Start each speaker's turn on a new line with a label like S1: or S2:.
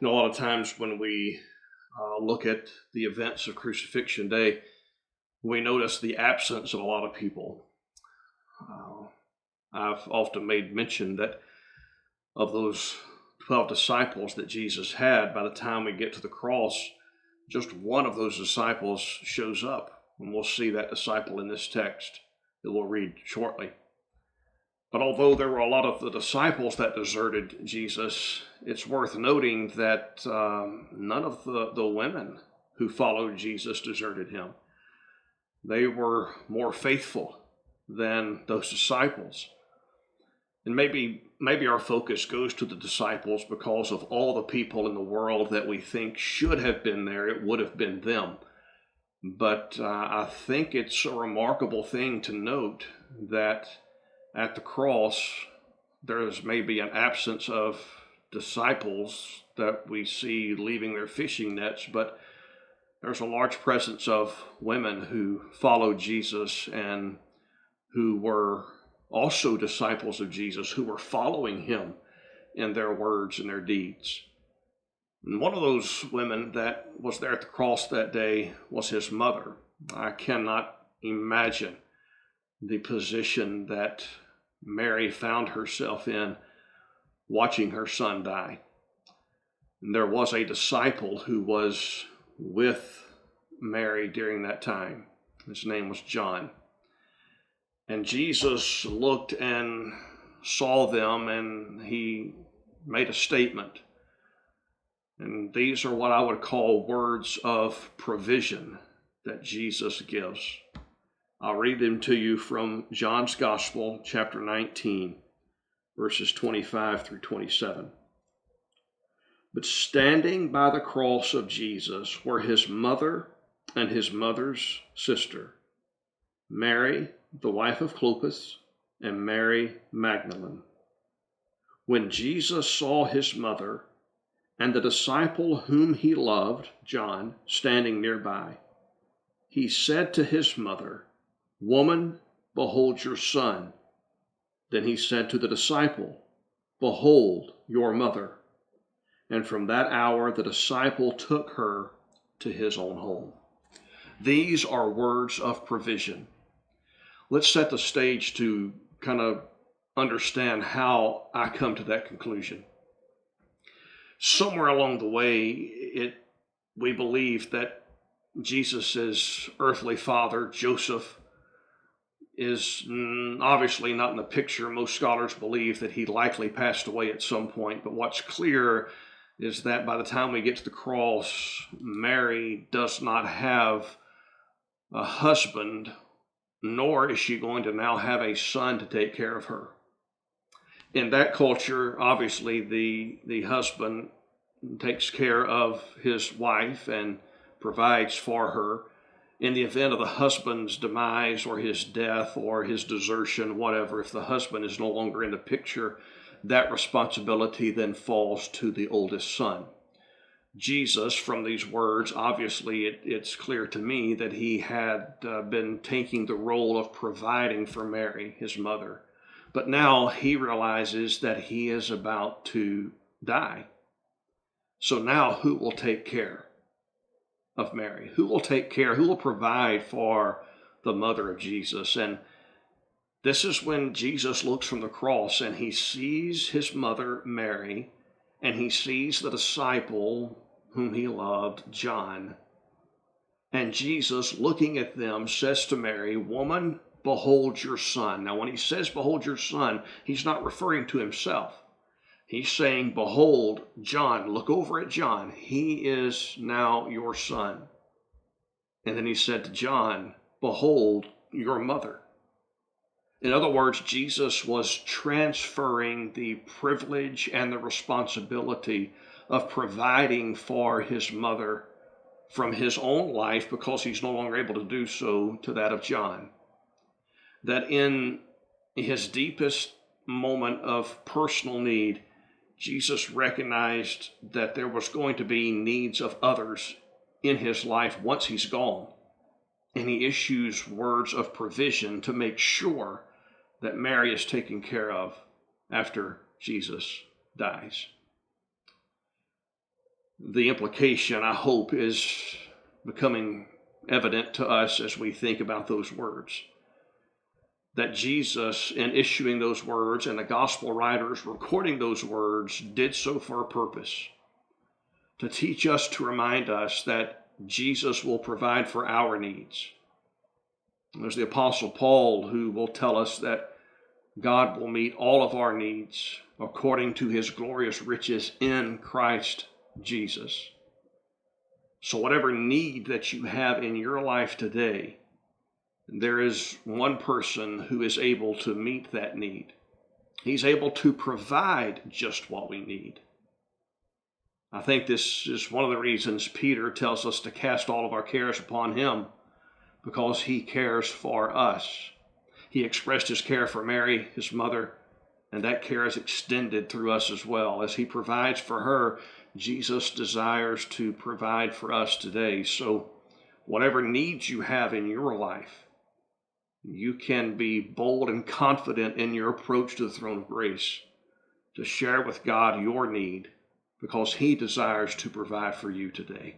S1: A lot of times when we look at the events of Crucifixion Day, we notice the absence of a lot of people. Uh, I've often made mention that of those 12 disciples that Jesus had, by the time we get to the cross, just one of those disciples shows up. And we'll see that disciple in this text that we'll read shortly. But although there were a lot of the disciples that deserted Jesus, it's worth noting that none of the women who followed Jesus deserted him. They were more faithful than those disciples. And maybe our focus goes to the disciples because of all the people in the world that we think should have been there. It would have been them. But I think it's a remarkable thing to note that at the cross, there's maybe an absence of disciples that we see leaving their fishing nets, but there's a large presence of women who followed Jesus and who were also disciples of Jesus, who were following him in their words and their deeds. And one of those women that was there at the cross that day was his mother. I cannot imagine the position that Mary found herself in watching her son die. And there was a disciple who was with Mary during that time. His name was John. And Jesus looked and saw them, and he made a statement. And these are what I would call words of provision that Jesus gives. I'll read them to you from John's Gospel, chapter 19, verses 25 through 27. But standing by the cross of Jesus were his mother and his mother's sister, Mary, the wife of Clopas, and Mary Magdalene. When Jesus saw his mother and the disciple whom he loved, John, standing nearby, he said to his mother, "Woman, behold your son." Then he said to the disciple, "Behold your mother." And from that hour the disciple took her to his own home. These are words of provision. Let's set the stage to kind of understand how I come to that conclusion. Somewhere along the way, we believe that Jesus' earthly father, Joseph, is obviously not in the picture. Most scholars believe that he likely passed away at some point, but what's clear is that by the time we get to the cross, Mary does not have a husband, nor is she going to now have a son to take care of her. In that culture, obviously, the husband takes care of his wife and provides for her. In the event of the husband's demise or his death or his desertion, whatever, if the husband is no longer in the picture, that responsibility then falls to the oldest son. Jesus, from these words, obviously it's clear to me that he had been taking the role of providing for Mary, his mother. But now he realizes that he is about to die. So now who will take care of Mary? Who will provide for the mother of Jesus? And this is when Jesus looks from the cross and he sees his mother, Mary, and he sees the disciple whom he loved, John. And Jesus, looking at them, says to Mary, "Woman, behold your son." Now, when he says, "Behold your son," he's not referring to himself. He's saying, "Behold, John, look over at John. He is now your son." And then he said to John, "Behold your mother." In other words, Jesus was transferring the privilege and the responsibility of providing for his mother from his own life, because he's no longer able to do so, to that of John. That in his deepest moment of personal need, Jesus recognized that there was going to be needs of others in his life once he's gone. And he issues words of provision to make sure that Mary is taken care of after Jesus dies. The implication, I hope, is becoming evident to us as we think about those words. That Jesus, in issuing those words, and the gospel writers recording those words, did so for a purpose. To teach us, to remind us that Jesus will provide for our needs. There's the Apostle Paul who will tell us that God will meet all of our needs according to his glorious riches in Christ Jesus. So whatever need that you have in your life today, there is one person who is able to meet that need. He's able to provide just what we need. I think this is one of the reasons Peter tells us to cast all of our cares upon him, because he cares for us. He expressed his care for Mary, his mother, and that care is extended through us as well. As he provides for her, Jesus desires to provide for us today. So whatever needs you have in your life, you can be bold and confident in your approach to the throne of grace to share with God your need, because he desires to provide for you today.